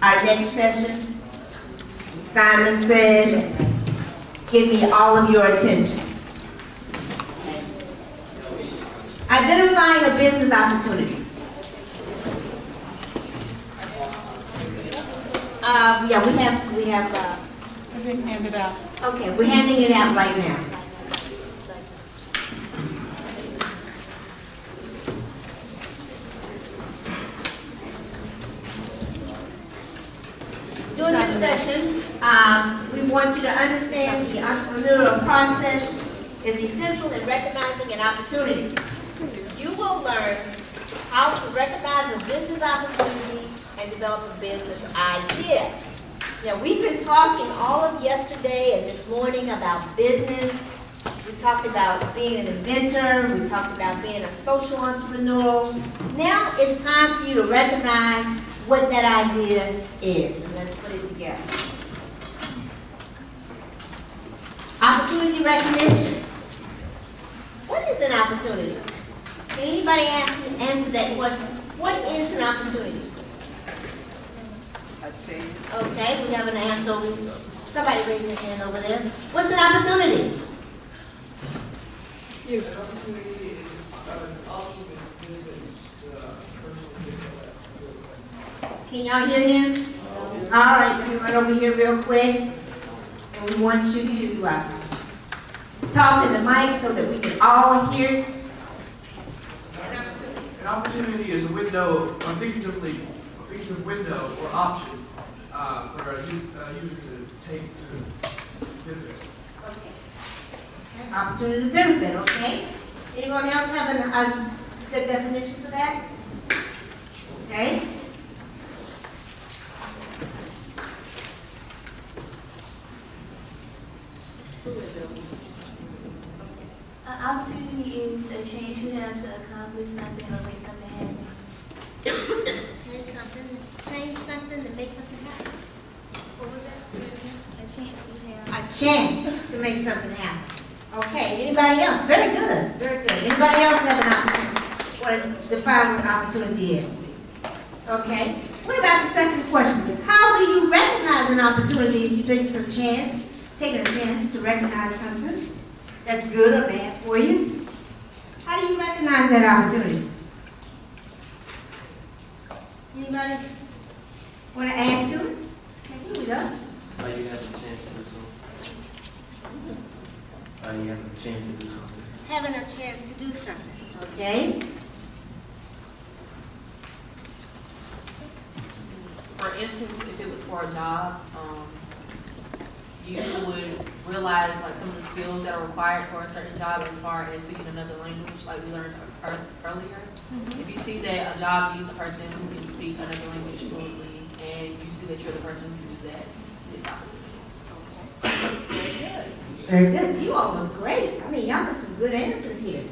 Our next session, Simon says, give me all of your attention. Identifying a business opportunity. Yeah, we have. I've been handed out. Okay, we're handing it out right now. During this session, we want you to understand the entrepreneurial process is essential in recognizing an opportunity. You will learn how to recognize a business opportunity and develop a business idea. Now, we've been talking all of yesterday and this morning about business. We talked about being an inventor. We talked about being a social entrepreneur. Now it's time for you to recognize what that idea is. And let's put it together. Opportunity recognition. What is an opportunity? Can anybody answer that question? What is an opportunity? Okay, we have an answer. Somebody raise their hand over there. What's an opportunity? An opportunity is an option in business Can y'all hear him? All right, let me run over here real quick. And we want you to talk in the mic so that we can all hear. An opportunity is a window, a feature window or option for a user to take to benefit. Okay. Opportunity to benefit, okay? Anyone else have a good definition for that? Okay. An opportunity is a chance you have to accomplish something or make something happen. Change something to make something happen. What was that? A chance you have. A chance to make something happen. Okay, anybody else? Very good, very good. Anybody else have an opportunity? Want to define what opportunity is? Okay. What about the second question? How do you recognize an opportunity if you think it's a chance, taking a chance to recognize something that's good or bad for you? How do you recognize that opportunity? Anybody want to add to it? Okay, here we go. How you have a chance to do something? How you have a chance to do something? Having a chance to do something. Okay. For instance, if it was for a job, you would realize like some of the skills that are required for a certain job as far as speaking another language, like we learned earlier. If you see that a job needs a person who can speak another language fluently, and you see that you're the person who do that, it's opportunity. Very good. Very good. You all look great. I mean, y'all got some good answers here.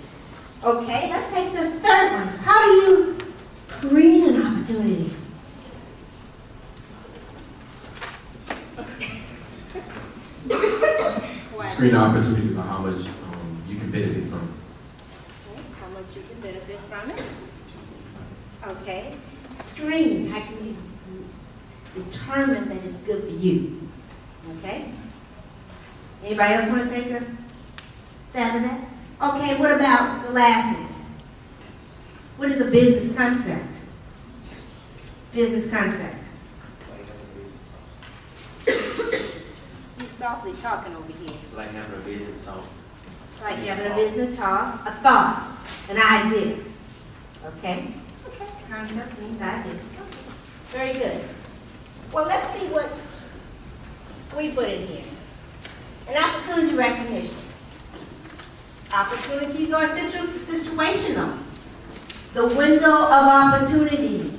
Okay, let's take the third one. How do you screen an opportunity? Screen opportunity about how much you can benefit from it. Okay, how much you can benefit from it. Okay. Screen, how can you determine that it's good for you? Okay. Anybody else want to take a stab at that? Okay, what about the last one? What is a business concept? Business concept. He's softly talking over here. Like having a business talk. Like having a business talk, a thought, an idea. Okay? Okay. Concept means idea. Very good. Well, let's see what we put in here. An opportunity recognition. Opportunities are situational. The window of opportunity.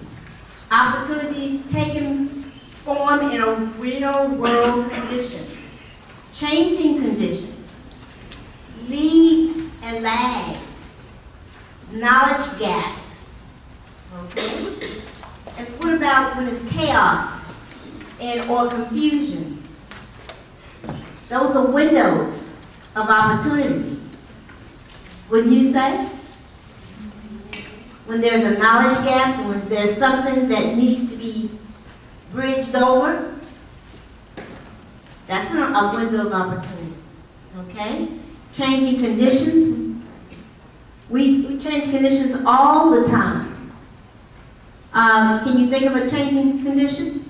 Opportunities taking form in a real world condition. Changing conditions. Leads and lags. Knowledge gaps. Okay? And what about when it's chaos or confusion? Those are windows of opportunity. Wouldn't you say? When there's a knowledge gap, when there's something that needs to be bridged over. That's a window of opportunity, okay? Changing conditions. We change conditions all the time. Can you think of a changing condition?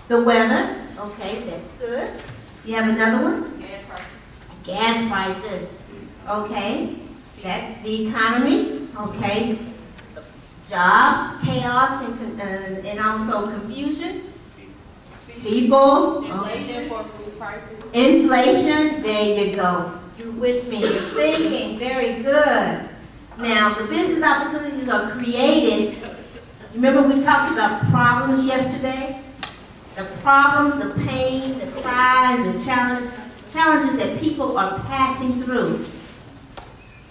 The weather. Okay, that's good. You have another one? Gas prices. Gas prices. Okay, that's the economy. Okay, jobs, chaos, and also confusion. People. Inflation for food prices. Inflation, there you go. You're with me, you're thinking, very good. Now, the business opportunities are created. Remember we talked about problems yesterday? The problems, the pain, the cries, the challenges that people are passing through.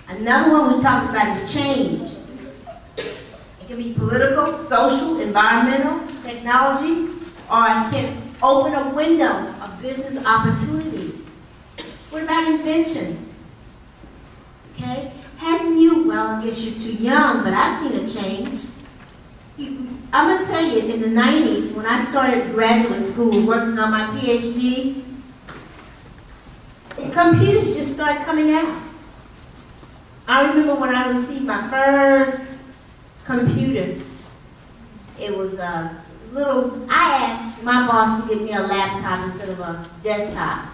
Another one we talked about is change. It can be political, social, environmental, technology, or it can open a window of business opportunities. What about inventions? Okay? Hadn't you, well, I guess you're too young, but I've seen a change. I'm going to tell you, in the 90s, when I started graduate school working on my PhD, computers just started coming out. I remember when I received my first computer, it was a little, I asked my boss to get me a laptop instead of a desktop.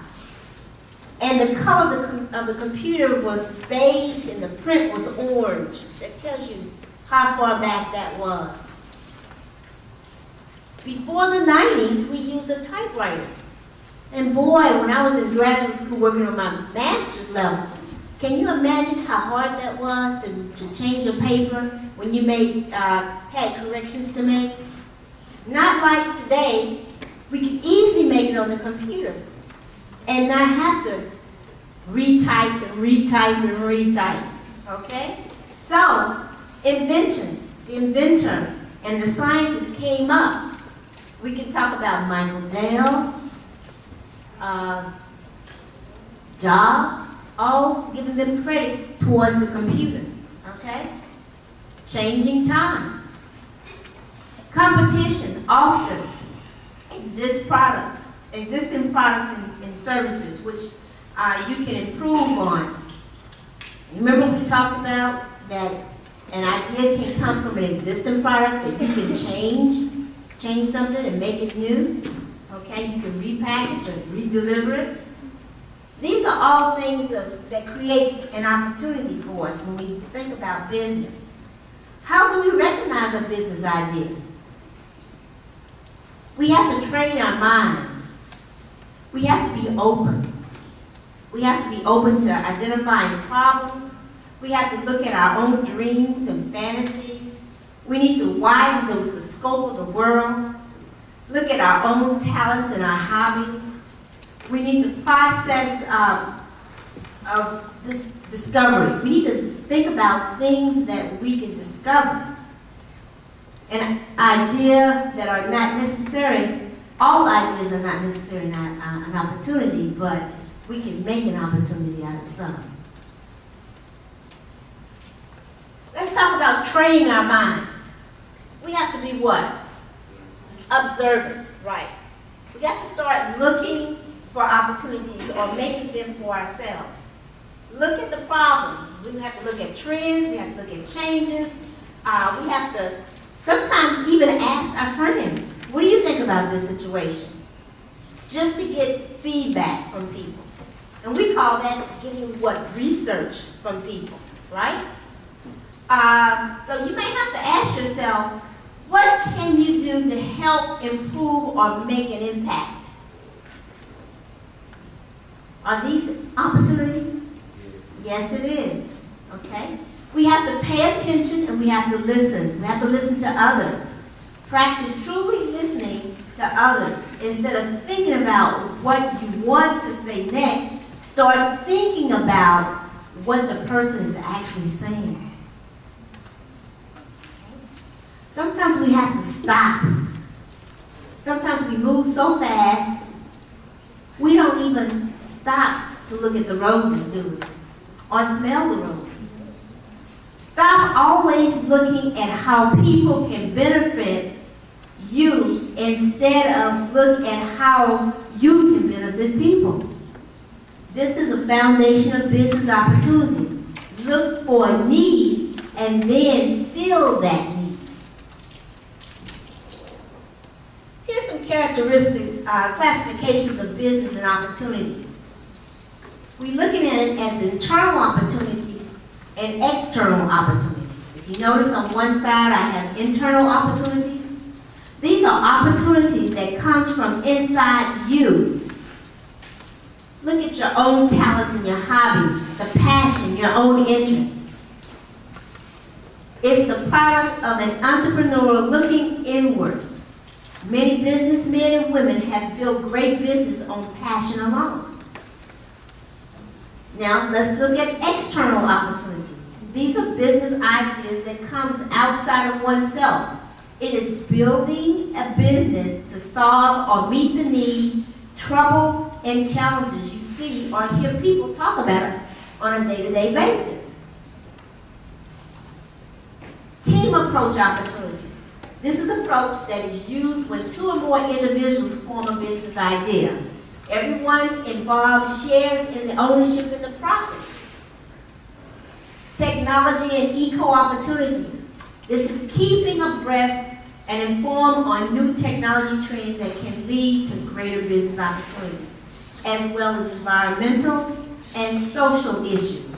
And the color of the computer was beige and the print was orange. That tells you how far back that was. Before the 90s, we used a typewriter. And boy, when I was in graduate school working on my master's level, can you imagine how hard that was to change a paper when you had corrections to make? Not like today, we can easily make it on the computer and not have to retype and retype and retype, okay? So, inventions, the inventor and the scientist came up. We can talk about Michael Dell, Jobs, all giving them credit towards the computer, okay? Changing times. Competition often existing products and services which you can improve on. Remember we talked about that an idea can come from an existing product that you can change something and make it new. Okay, you can repackage or redeliver it. These are all things that creates an opportunity for us when we think about business. How do we recognize a business idea? We have to train our minds. We have to be open. We have to be open to identifying problems. We have to look at our own dreams and fantasies. We need to widen the scope of the world. Look at our own talents and our hobbies. We need to process discovery. We need to think about things that we can discover. An idea that are not necessary, all ideas are not necessarily an opportunity, but we can make an opportunity out of some. Let's talk about training our minds. We have to be what? Observant, right. We got to start looking for opportunities or making them for ourselves. Look at the problem. We have to look at trends. We have to look at changes. We have to sometimes even ask our friends, what do you think about this situation? Just to get feedback from people. And we call that getting what? Research from people, right? So you may have to ask yourself, what can you do to help improve or make an impact? Are these opportunities? Yes, it is. Okay? We have to pay attention and we have to listen. We have to listen to others. Practice truly listening to others. Instead of thinking about what you want to say next, start thinking about what the person is actually saying. Sometimes we have to stop. Sometimes we move so fast, we don't even stop to look at the roses, do we? Or smell the roses. Stop always looking at how people can benefit you instead of look at how you can benefit people. This is a foundation of business opportunity. Look for a need and then fill that need. Here's some characteristics, classifications of business and opportunity. We're looking at it as internal opportunities and external opportunities. If you notice on one side, I have internal opportunities. These are opportunities that comes from inside you. Look at your own talents and your hobbies, the passion, your own interests. It's the product of an entrepreneur looking inward. Many businessmen and women have built great business on passion alone. Now, let's look at external opportunities. These are business ideas that comes outside of oneself. It is building a business to solve or meet the need, trouble, and challenges you see or hear people talk about it on a day-to-day basis. Team approach opportunities. This is an approach that is used when two or more individuals form a business idea. Everyone involved shares in the ownership and the profits. Technology and eco-opportunity. This is keeping abreast and informed on new technology trends that can lead to greater business opportunities, as well as environmental and social issues.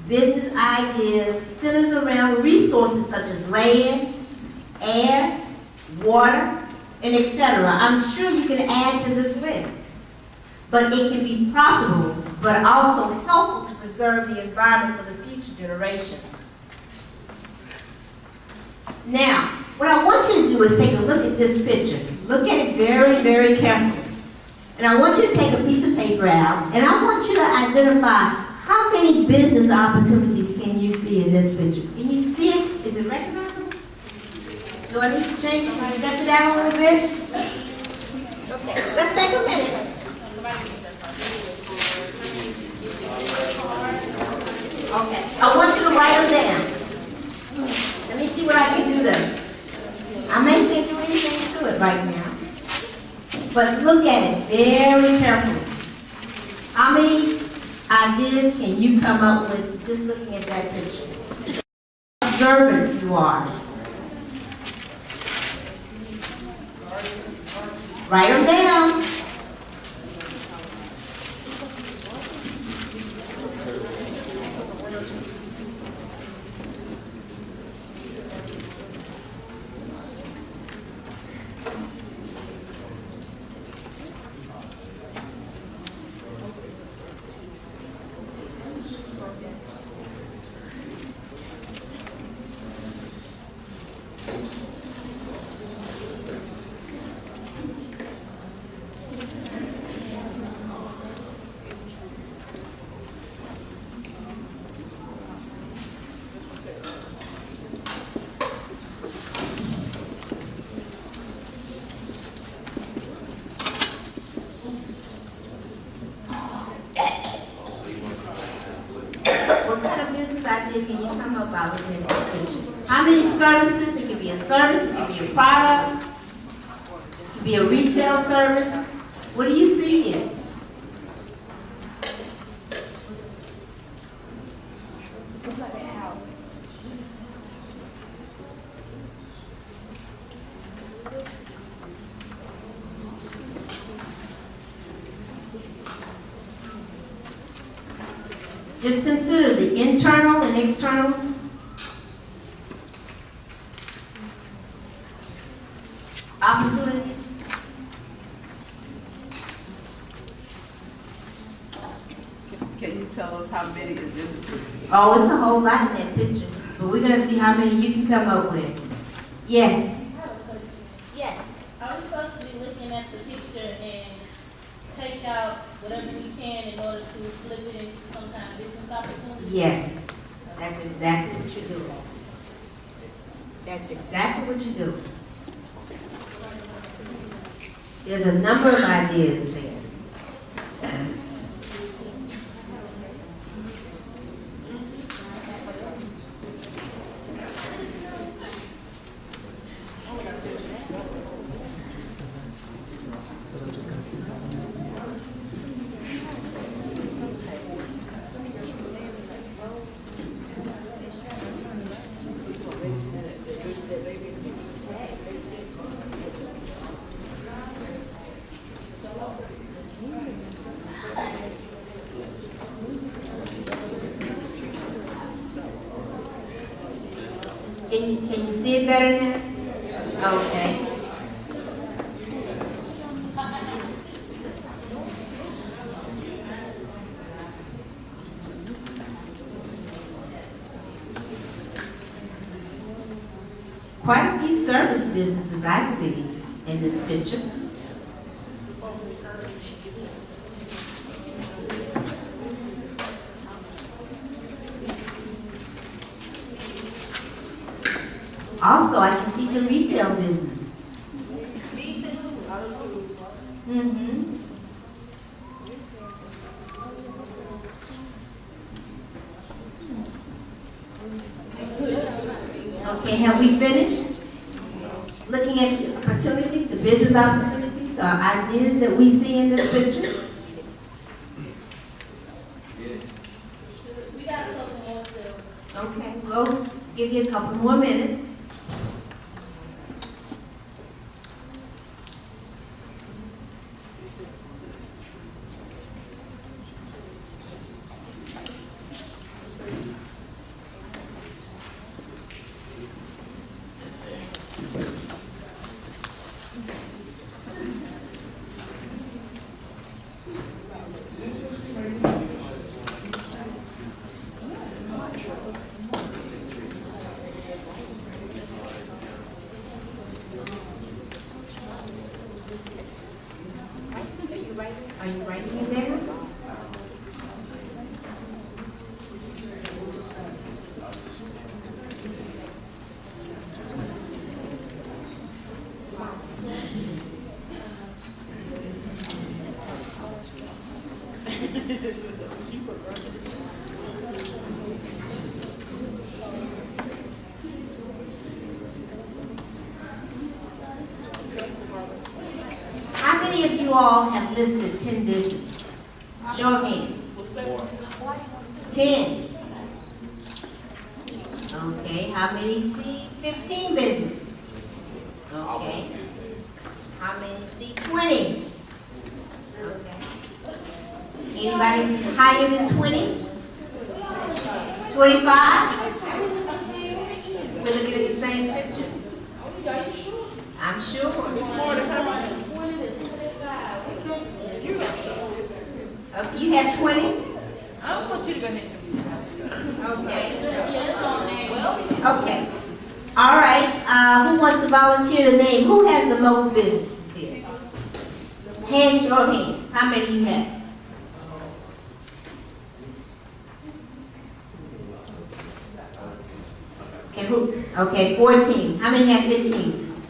Business ideas centers around resources such as land, air, water, and etc. I'm sure you can add to this list. But it can be profitable, but also helpful to preserve the environment for the future generation. Now, what I want you to do is take a look at this picture. Look at it very, very carefully. And I want you to take a piece of paper out, and I want you to identify how many business opportunities can you see in this picture. Can you see it? Is it recognizable? Do I need to change it and stretch it out a little bit? Okay, let's take a minute. Okay, I want you to write them down. Let me see what I can do to. I may can't do anything to it right now, but look at it very carefully. How many ideas can you come up with just looking at that picture? Observant you are. Write them down. What kind of business idea can you come up with looking at this picture? How many services? It could be a service, it could be a product, it could be a retail service. What do you see here? Just consider the internal and external. Opportunities. Can you tell us how many is in the picture? Oh, it's a whole lot in that picture, but we're gonna see how many you can come up with. Yes. Yes. Are we supposed to be looking at the picture and take out whatever we can in order to flip it into some kind of business opportunity? Yes. That's exactly what you're doing. That's exactly what you're doing. There's a number of ideas there. Can you see it better now? Okay. Quite a few service businesses I see in this picture. Also, I can see some retail business. Me too. Mm-hmm. Okay, have we finished? Looking at the opportunities, the business opportunities, or ideas that we see in this picture? We got a couple more still. Okay, we'll give you a couple more minutes. Are you writing it down? How many of you all have listed 10 businesses? Show of hands. 10. Okay, how many see 15 businesses? Okay. How many see 20? Okay. Anybody higher than 20? 25? We're looking at the same picture. I'm sure. Okay, you have 20? I don't want you to go ahead. Okay. Okay. All right. Who wants to volunteer to name? Who has the most businesses here? Hands, show of hands. How many you have? Okay, who? Okay, 14. How many have 15?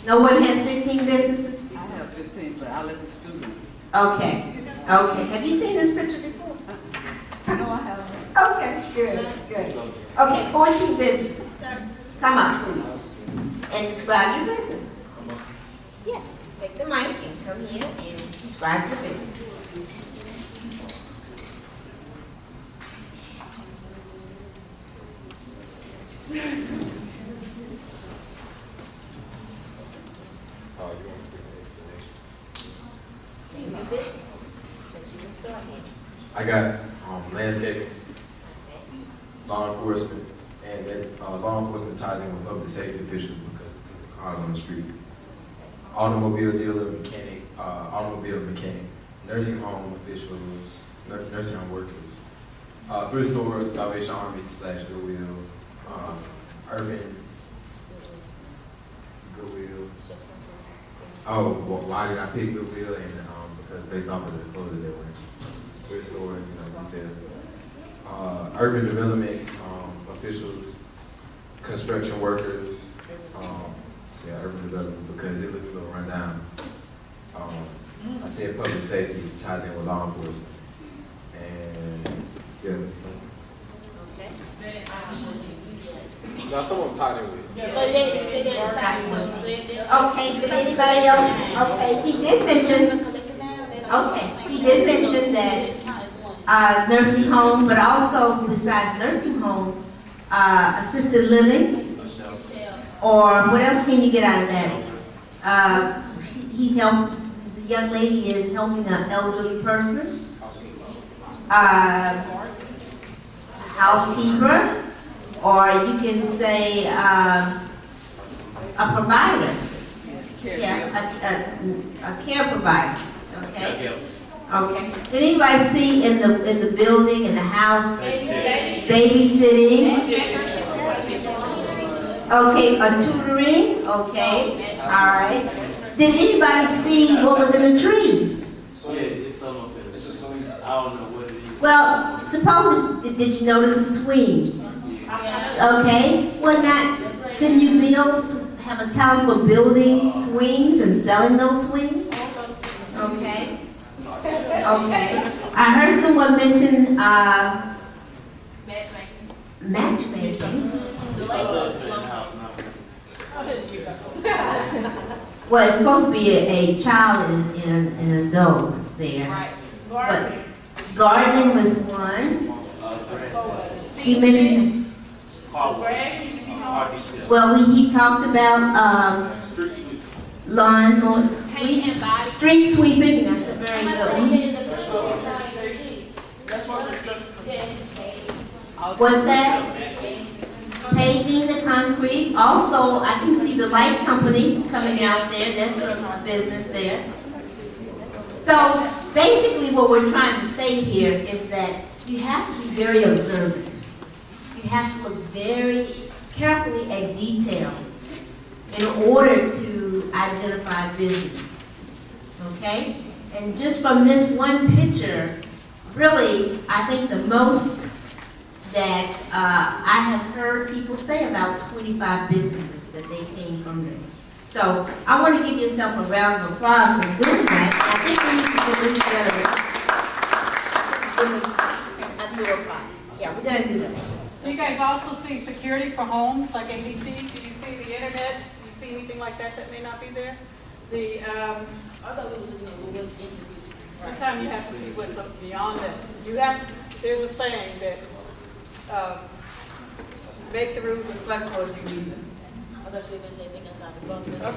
No one has 15 businesses? I have 15, but I'll let the students. Okay. Okay. Have you seen this picture before? No, I haven't. Okay, good, good. Okay, 14 businesses. Come up, please, and describe your businesses. Yes, take the mic and come here and describe your business. Name your businesses that you can start here. I got landscaping, law enforcement, and that, law enforcement ties in with public safety officials because it's the cars on the street. Automobile dealer, mechanic, nursing home officials, nursing home workers, thrift stores, Salvation Army / Goodwill, urban Goodwill. Oh, well, why did I pick Goodwill? And because based off of the clothes that they were in. Thrift stores, retail. Urban development officials, construction workers, urban development because it looks a little run down. I said public safety ties in with law enforcement. And yeah, that's Okay. Now, someone tied in with. So they didn't decide what. Okay, did anybody else? Okay, he did mention, that nursing home, but also besides nursing home, assisted living, or what else can you get out of that? He's helped, the young lady is helping an elderly person. Housekeeper, or you can say, a provider. Yeah, a care provider, okay? Okay. Did anybody see in the building, in the house, babysitting? Okay, a tutoring, okay, all right. Did anybody see what was in the tree? Yeah, it's some up in there. I don't know what it is. Well, suppose, did you notice the swing? Okay, well not, can you have a talent for building swings and selling those swings? Okay. Okay. I heard someone mention, matchmaking. Well, it's supposed to be a child and an adult there. Right. But gardening was one. He mentioned, well, he talked about, lawn mowing, street sweeping, that's a very good one. What's that? Paving the concrete. Also, I can see the light company coming out there. That's a business there. So basically what we're trying to say here is that you have to be very observant. You have to look very carefully at details in order to identify business. Okay? And just from this one picture, really, I think the most that I have heard people say about 25 businesses that they came from this. So I want to give yourself a round of applause for doing that. I think we need to give this better. A new prize. Yeah, we're going to do that. Do you guys also see security for homes like ADT? Do you see the internet? Do you see anything like that that may not be there? The, I thought we were looking at Google Images. sometimes you have to see what's up beyond that. You have, there's a saying that, make the rules as flexible as you need them. I thought you were going to say anything outside the box. Out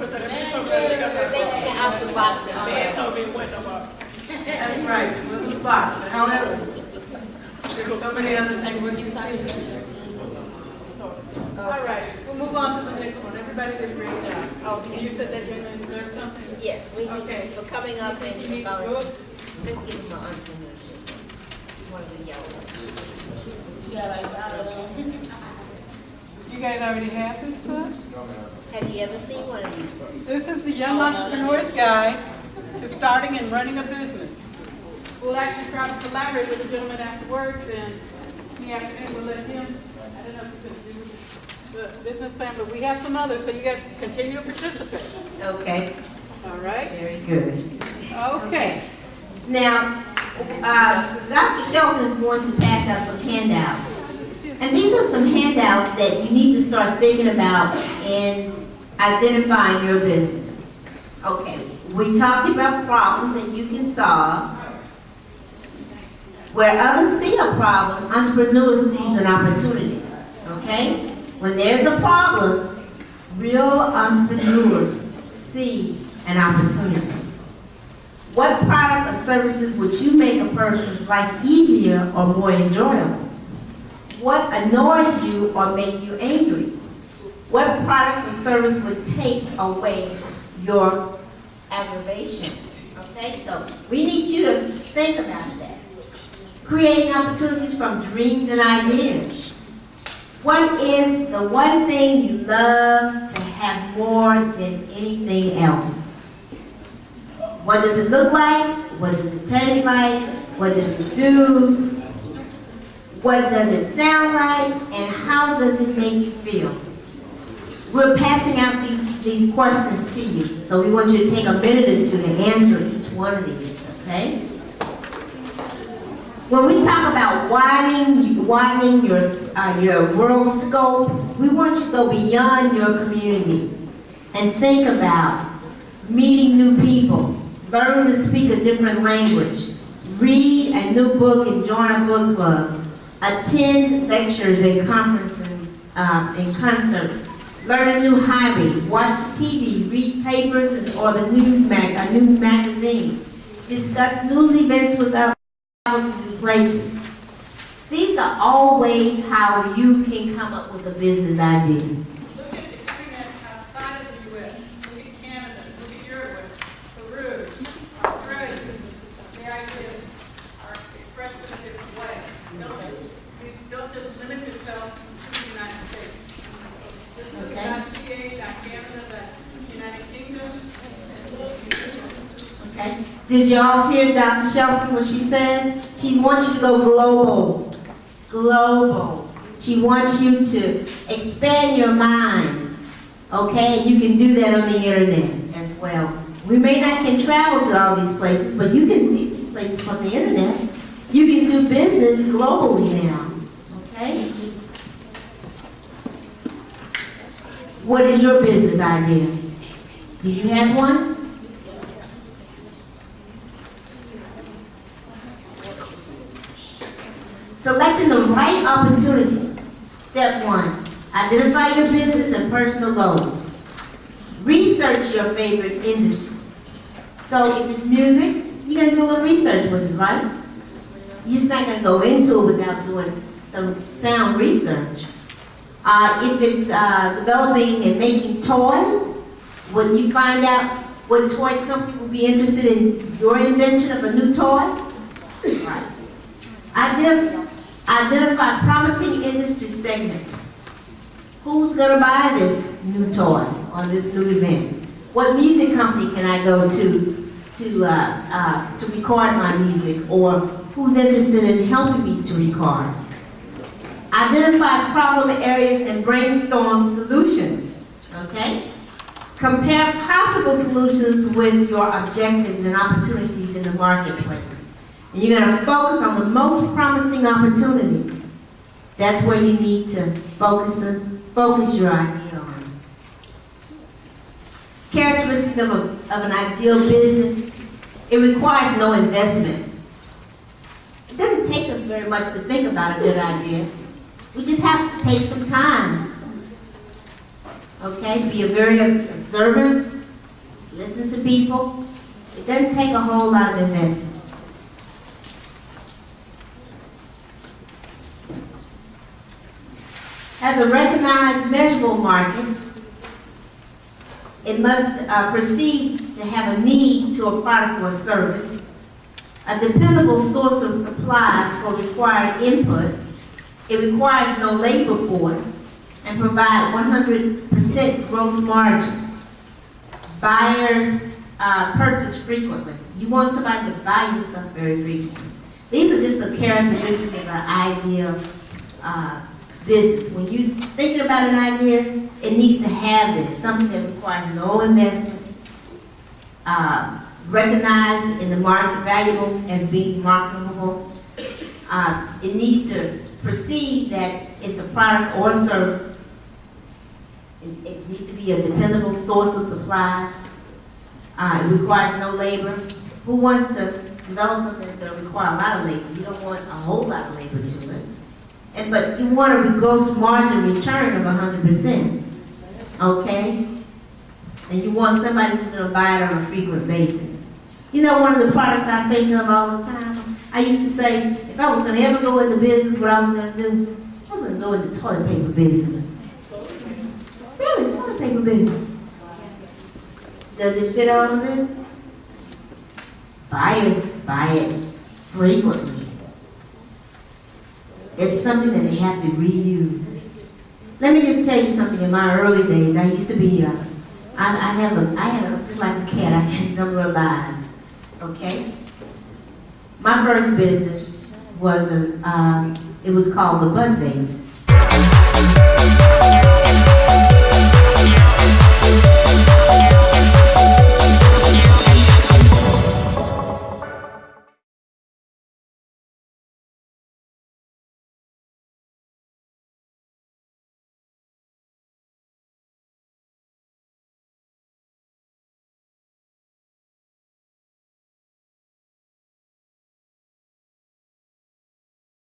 the box. That's right, within the box. However, there's so many other things we can see. All right, we'll move on to the next one. Everybody did a great job. Okay. You said that you're going to deserve something? Yes, we Okay. for coming up and You need the volunteering. book? Let's give him an entrepreneurship. One of the yellow ones. You got like, You guys already have this book? Have you ever seen one of these books? This is the Young Entrepreneur's Guide to Starting and Running a Business. We'll actually try to collaborate with the gentleman afterwards, and in the afternoon we'll let him, I don't know if he's going to do the business plan, but we have some others, so you guys can continue to participate. Okay, All right? very good. Okay. Now, Dr. Shelton is going to pass out some handouts. And these are some handouts that you need to start thinking about in identifying your business. Okay, we talked about problems that you can solve. Where others see a problem, entrepreneurs sees an opportunity. Okay? When there's a problem, real entrepreneurs see an opportunity. What product or services would you make a person's life easier or more enjoyable? What annoys you or make you angry? What products or service would take away your aggravation? Okay, so we need you to think about that. Creating opportunities from dreams and ideas. What is the one thing you love to have more than anything else? What does it look like? What does it taste like? What does it do? What does it sound like? And how does it make you feel? We're passing out these questions to you. So we want you to take a minute or two to answer each one of these, okay? When we talk about widening your world scope, we want you to go beyond your community and think about meeting new people, learn to speak a different language, read a new book and join a book club, attend lectures and conferences and concerts, learn a new hobby, watch the TV, read papers or the news a new magazine, discuss news events with others, travel to new places. These are all ways how you can come up with a business idea. Look at the internet outside of the U.S. Look at Canada, look at Europe, Peru, Australia. The ideas are expressed in a different way. Don't just limit yourself to the United States. Just look Okay. at CA, Canada, United Kingdom, and look. Okay? Did y'all hear Dr. Shelton what she says? She wants you to go global. Global. She wants you to expand your mind. Okay? You can do that on the internet as well. We may not can travel to all these places, but you can see these places from the internet. You can do business globally now. Okay? What is your business idea? Do you have one? Selecting the right opportunity. Step 1, identify your business and personal goals. Research your favorite industry. So if it's music, you're going to do a little research with it, right? You're just not going to go into it without doing some sound research. If it's developing and making toys, when you find out what toy company will be interested in your invention of a new toy, right? Identify promising industry segments. Who's going to buy this new toy on this new event? What music company can I go to record my music, or who's interested in helping me to record? Identify problem areas and brainstorm solutions. Okay? Compare possible solutions with your objectives and opportunities in the marketplace. And you're going to focus on the most promising opportunity. That's where you need to focus your idea on. Characteristics of an ideal business. It requires no investment. It doesn't take us very much to think about a good idea. We just have to take some time. Okay? Be very observant. Listen to people. It doesn't take a whole lot of investment. As a recognized, measurable market, it must perceive to have a need to a product or service, a dependable source of supplies for required input. It requires no labor force and provide 100% gross margin. Buyers purchase frequently. You want somebody to buy your stuff very frequently. These are just the characteristics of an ideal business. When you're thinking about an idea, it needs to have this, something that requires no investment, recognized in the market, valuable as being marketable. It needs to perceive that it's a product or service. It needs to be a dependable source of supplies. It requires no labor. Who wants to develop something that's going to require a lot of labor? You don't want a whole lot of labor to it. But you want a gross margin return of 100%, okay? And you want somebody who's going to buy it on a frequent basis. You know, one of the products I think of all the time, I used to say, if I was going to ever go into business, what I was going to do, I was going to go into toilet paper business. Really, toilet paper business. Does it fit all of this? Buyers buy it frequently. It's something that they have to reuse. Let me just tell you something. In my early days, I used to be, just like a cat, I had a number of lives, okay? My first business was, it was called the Bud Vase.